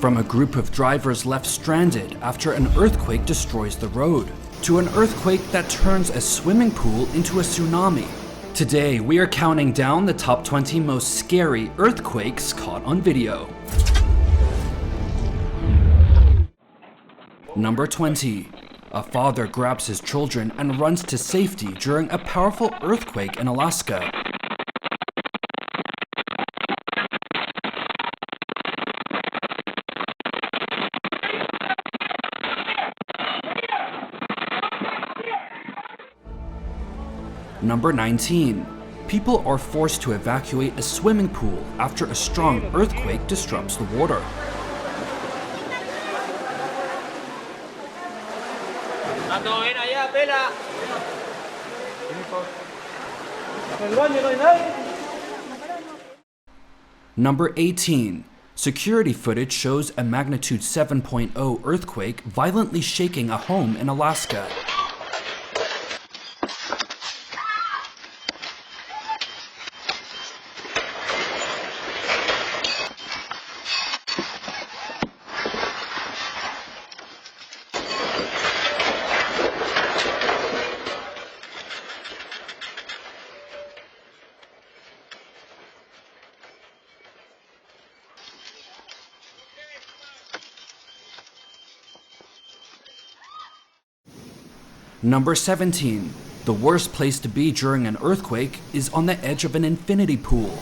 From a group of drivers left stranded after an earthquake destroys the road, to an earthquake that turns a swimming pool into a tsunami. Today, we are counting down the top 20 most scary earthquakes caught on video. Number 20. A father grabs his children and runs to safety during a powerful earthquake in Alaska. Number 19. People are forced to evacuate a swimming pool after a strong earthquake disrupts the water. Number 18. Security footage shows a magnitude 7.0 earthquake violently shaking a home in Alaska. Number 17. The worst place to be during an earthquake is on the edge of an infinity pool.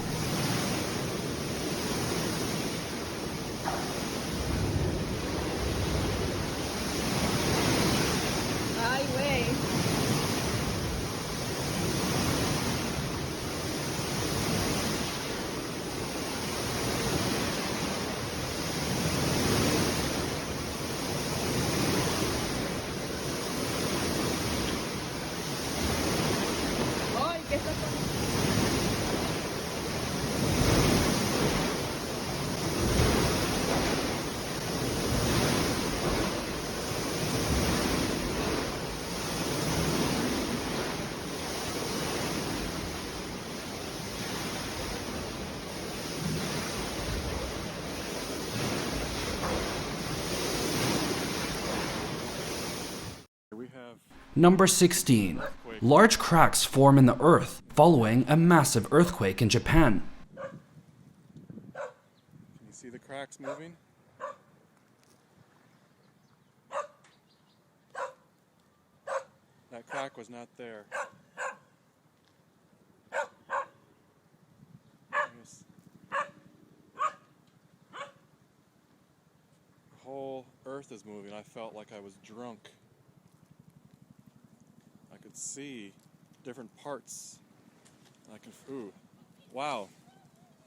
Number 16. Large cracks form in the earth following a massive earthquake in Japan. Can you see the cracks moving? That crack was not there. The whole earth is moving. I felt like I was drunk. I could see different parts. I could, ooh, wow.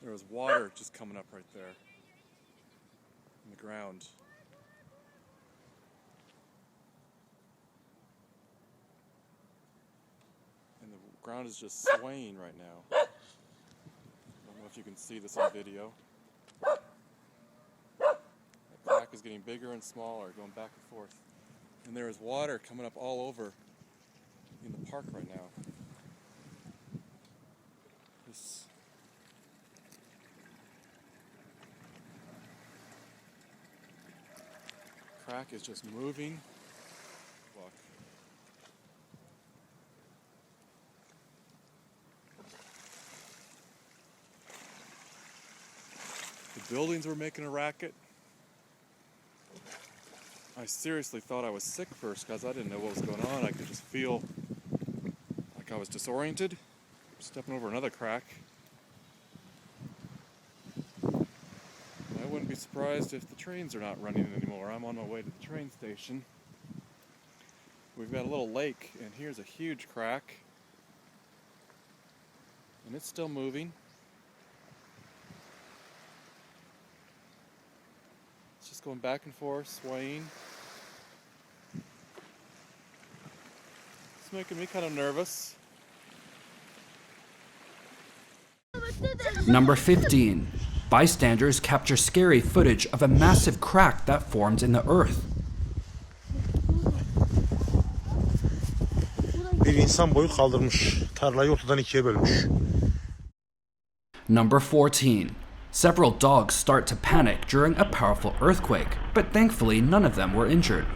There was water just coming up right there in the ground. And the ground is just swaying right now. I don't know if you can see this on video. The crack is getting bigger and smaller, going back and forth. And there is water coming up all over in the park right now. This crack is just moving. Look. The buildings were making a racket. I seriously thought I was sick first because I didn't know what was going on. I could just feel like I was disoriented, stepping over another crack. I wouldn't be surprised if the trains are not running anymore. I'm on my way to the train station. We've got a little lake, and here's a huge crack. And it's still moving. It's just going back and forth, swaying. It's making me kind of nervous. Number 15. Bystanders capture scary footage of a massive crack that formed in the earth. Bir insan boyu kaldırmış. Tarlayı ortadan ikiye bölmüş. Number 14. Several dogs start to panic during a powerful earthquake, but thankfully none of them were injured.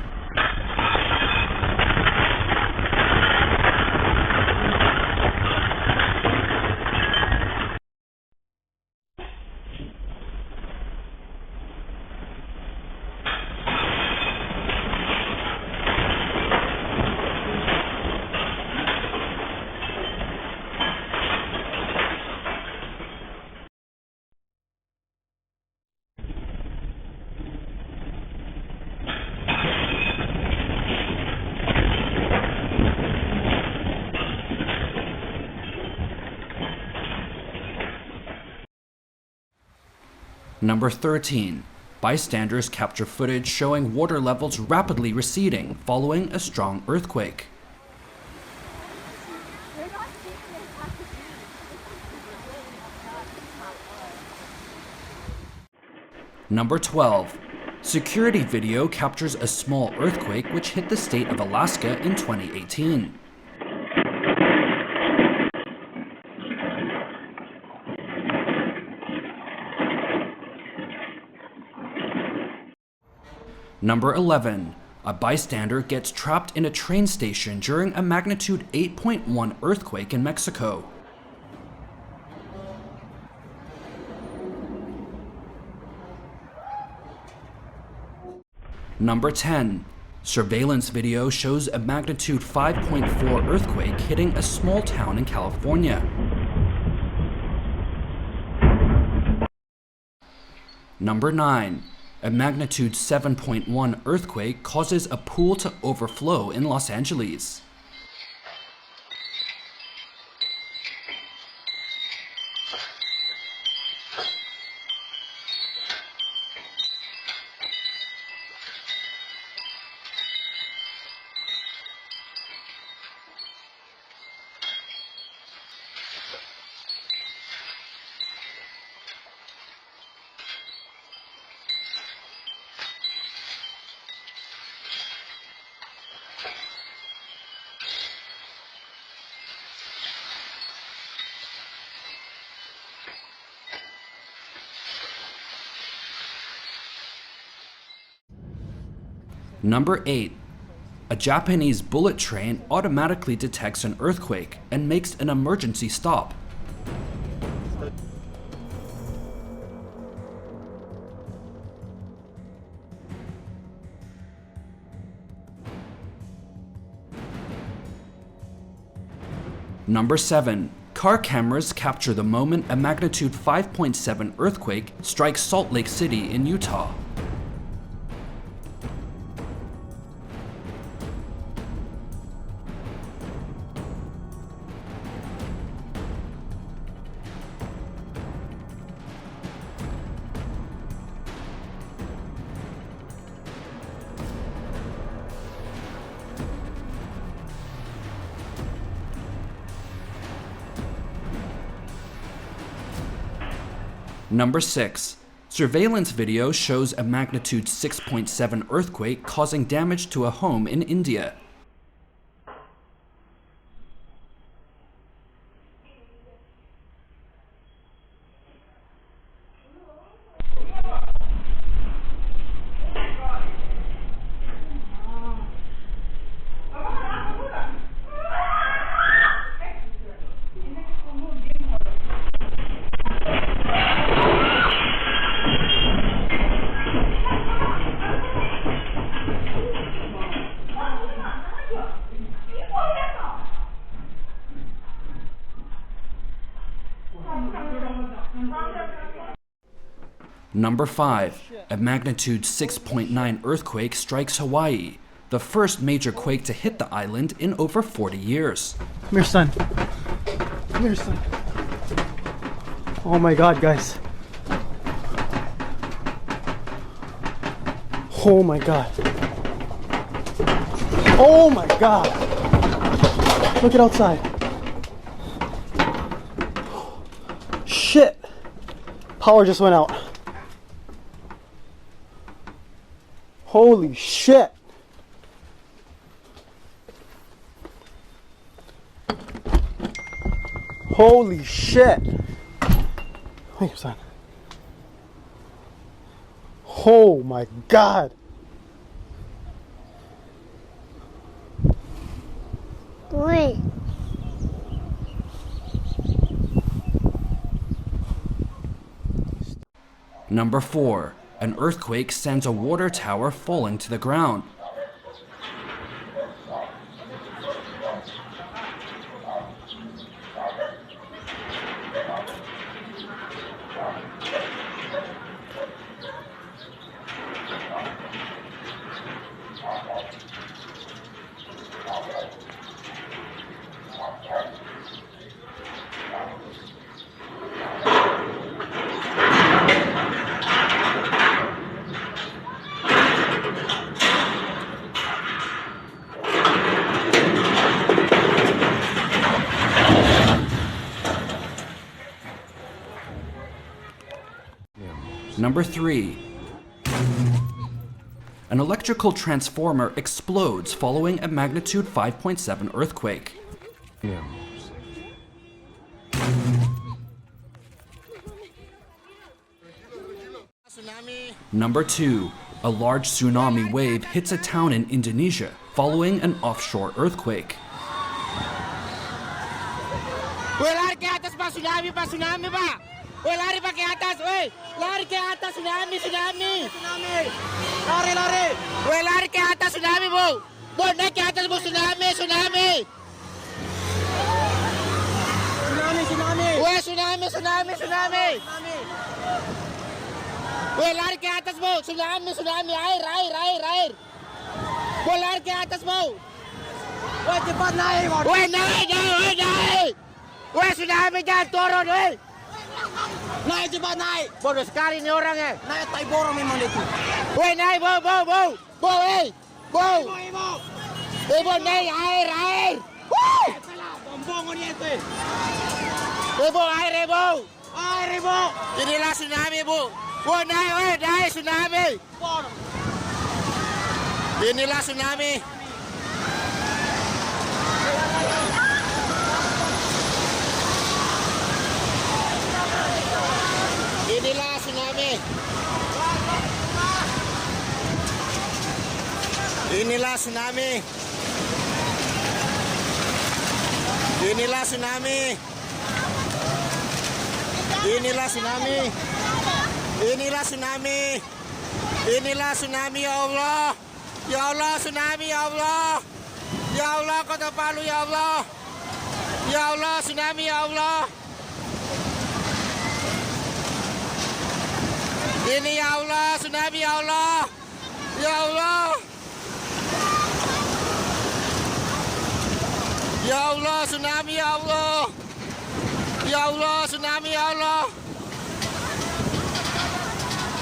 Number 13. Bystanders capture footage showing water levels rapidly receding following a strong earthquake. Number 12. Security video captures a small earthquake which hit the state of Alaska in 2018. Number 11. A bystander gets trapped in a train station during a magnitude 8.1 earthquake in Mexico. Number 10. Surveillance video shows a magnitude 5.4 earthquake hitting a small town in California. Number 9. A magnitude 7.1 earthquake causes a pool to overflow in Los Angeles. Number 8. A Japanese bullet train automatically detects an earthquake and makes an emergency stop. Number 7. Car cameras capture the moment a magnitude 5.7 earthquake strikes Salt Lake City in Utah. Number 6. Surveillance video shows a magnitude 6.7 earthquake causing damage to a home in India. Number 5. A magnitude 6.9 earthquake strikes Hawaii, the first major quake to hit the island in over 40 years. Come here, son. Come here, son. Oh my god, guys. Oh my god. Oh my god. Look at outside. Shit. Power just went out. Holy shit. Holy shit. Wait, son. Oh my God. Wait. Number 4. An earthquake sends a water tower falling to the ground. Number 3. An electrical transformer explodes following a magnitude 5.7 earthquake. Number 2. A large tsunami wave hits a town in Indonesia following an offshore earthquake. Lari ke atas pak, tsunami pak. Lari pak ke atas, lari ke atas, tsunami. Lari. Lari ke atas, tsunami bu. Naik ke atas bu, tsunami. Tsunami. Lari ke atas bu, tsunami. Air. Lari ke atas bu. Cepat naik. Naik. Tsunami jangan turun, Naik cepat naik. Bodoh sekali nih orangnya. Naik tai borong memang itu. Naik, bau. Ibu naik air. Bombong ini itu. Ibu air, Ibu. Inilah tsunami, Bu. Naik tsunami. Inilah tsunami. Inilah tsunami. Inilah tsunami. Inilah tsunami. Inilah tsunami. Inilah tsunami. Inilah tsunami, ya Allah. Ya Allah, tsunami, ya Allah. Ya Allah, Kota Palu, ya Allah. Ya Allah, tsunami, ya Allah. Ini ya Allah, tsunami ya Allah. Ya Allah. Ya Allah, tsunami ya Allah. Ya Allah, tsunami ya Allah.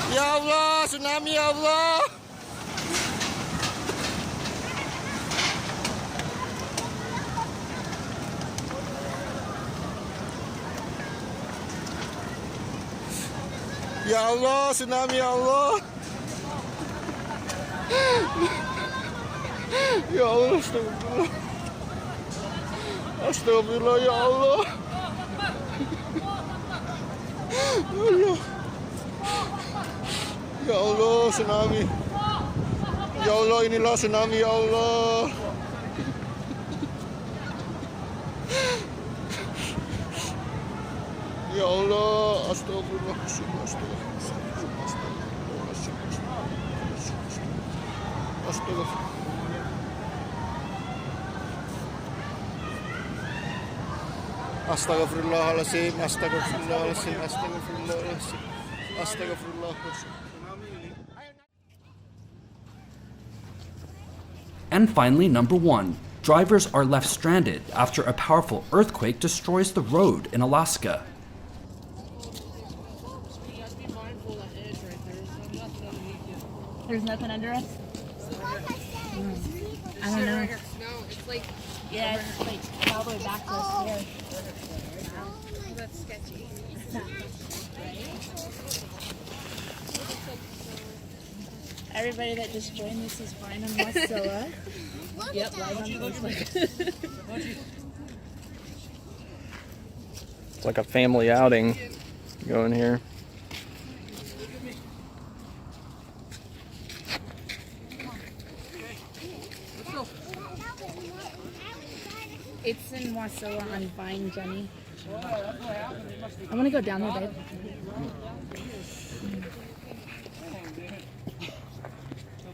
Ya Allah, tsunami ya Allah. Ya Allah, tsunami ya Allah. Ya Allah, astagfirullah. Astagfirullah ya Allah. Ya Allah, tsunami. Ya Allah, inilah tsunami ya Allah. Ya Allah, astagfirullah. Astagfirullahaladzim, astagfirullahaladzim, astagfirullahaladzim, astagfirullahaladzim. And finally, number 1. Drivers are left stranded after a powerful earthquake destroys the road in Alaska. There's nothing under us? I don't know. It's like, Yeah, it's like all the way back to us here. that's sketchy. Everybody that just joined this is fine on Wasilla. Yep, live on Facebook. It's like a family outing going here. It's in Wasilla on Vine, Jenny. I want to go down there, babe.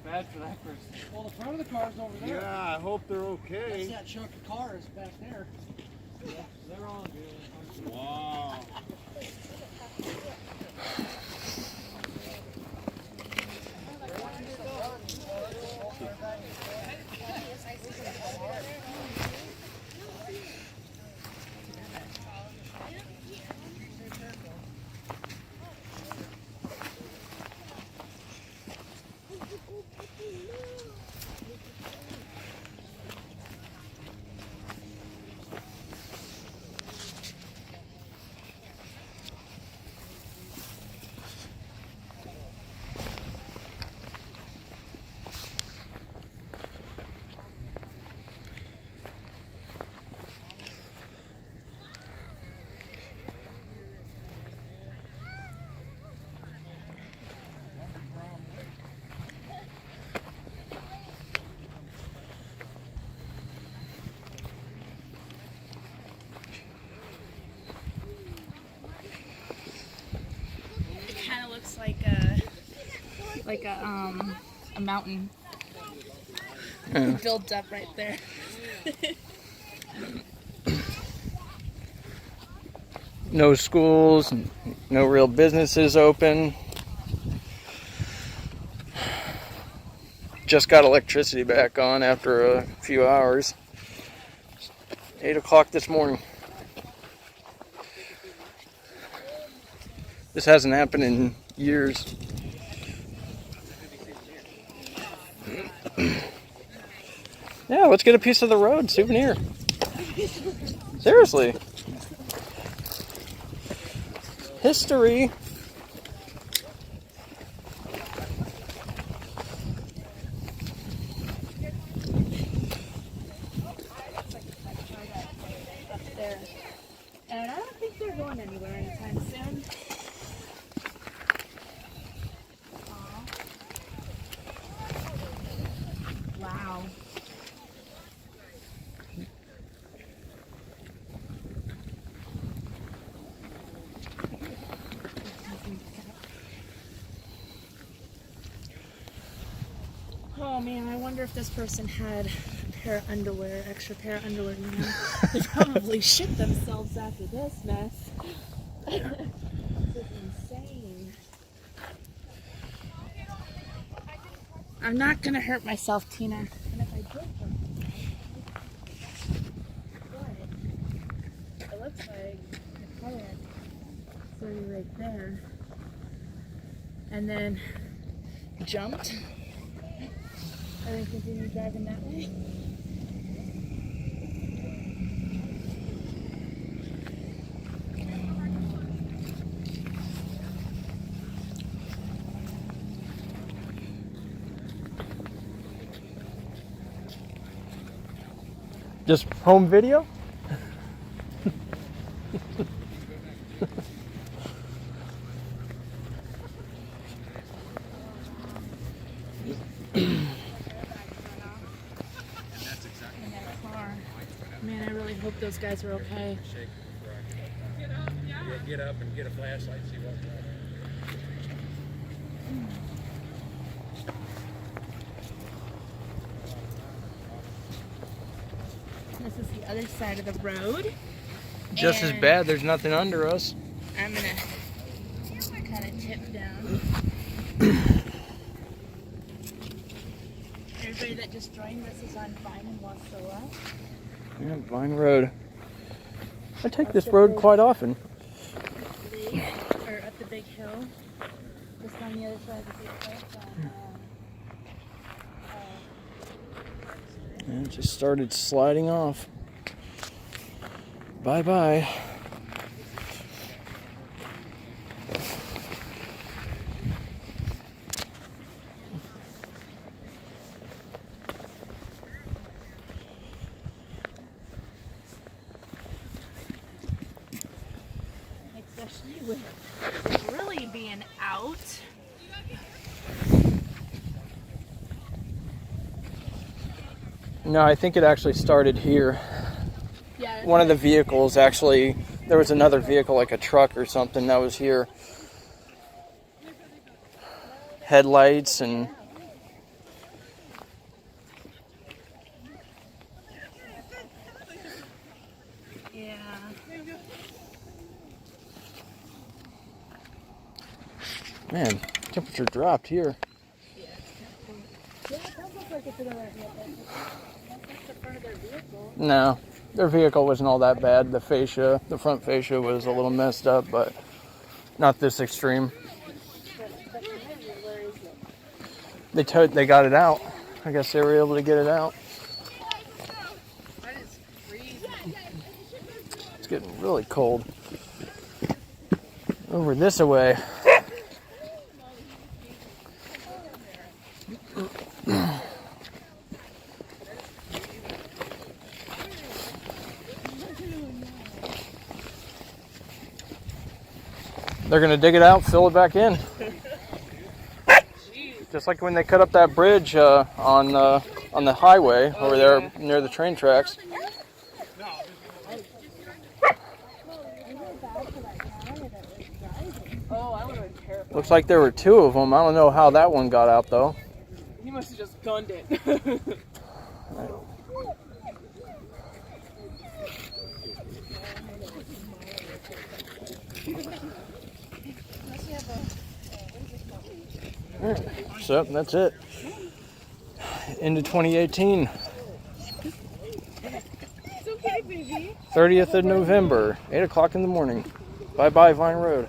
Bad for that person. Well, the front of the car's over there. Yeah, I hope they're okay. That chunk of cars back there. Yeah, they're all good. Wow. Looks like a mountain built up right there. No schools, no real businesses open. Just got electricity back on after a few hours. 8 o'clock this morning. This hasn't happened in years. Yeah, let's get a piece of the road souvenir. Seriously. History. Up there. And I don't think they're going anywhere anytime soon. Wow. Oh man, I wonder if this person had a pair of underwear, extra pair of underwear, you know? They probably shit themselves after this mess. This is insane. I'm not gonna hurt myself, Tina. And if I did hurt myself, it looks like the kayak started right there. And then jumped. And then continue driving that way. Just home video? Man, I really hope those guys are okay. Get up and get a flashlight, see what's going on. This is the other side of the road. Just as bad, there's nothing under us. I'm gonna kind of tip down. Everybody that just joined us is on Vine and Wasilla. Yeah, Vine Road. I take this road quite often. Or up the big hill. Just on the other side of the big hill. And it just started sliding off. Bye bye. Especially with really being out. No, I think it actually started here. one of the vehicles actually, there was another vehicle like a truck or something that was here. Headlights and Yeah. man, temperature dropped here. Yeah, it does look like it's another vehicle. That's the front of their vehicle. No, their vehicle wasn't all that bad. The fascia, the front fascia was a little messed up, but not this extreme. Where is it? They got it out. I guess they were able to get it out. That is crazy. It's getting really cold. Over this away. They're gonna dig it out, fill it back in. Just like when they cut up that bridge on the highway over there near the train tracks. Oh, I would have been terrified. Looks like there were two of them. I don't know how that one got out though. He must have just gunned it. So that's it. Into 2018. It's okay, baby. 30th of November, 8 o'clock in the morning. Bye-bye, Vine Road.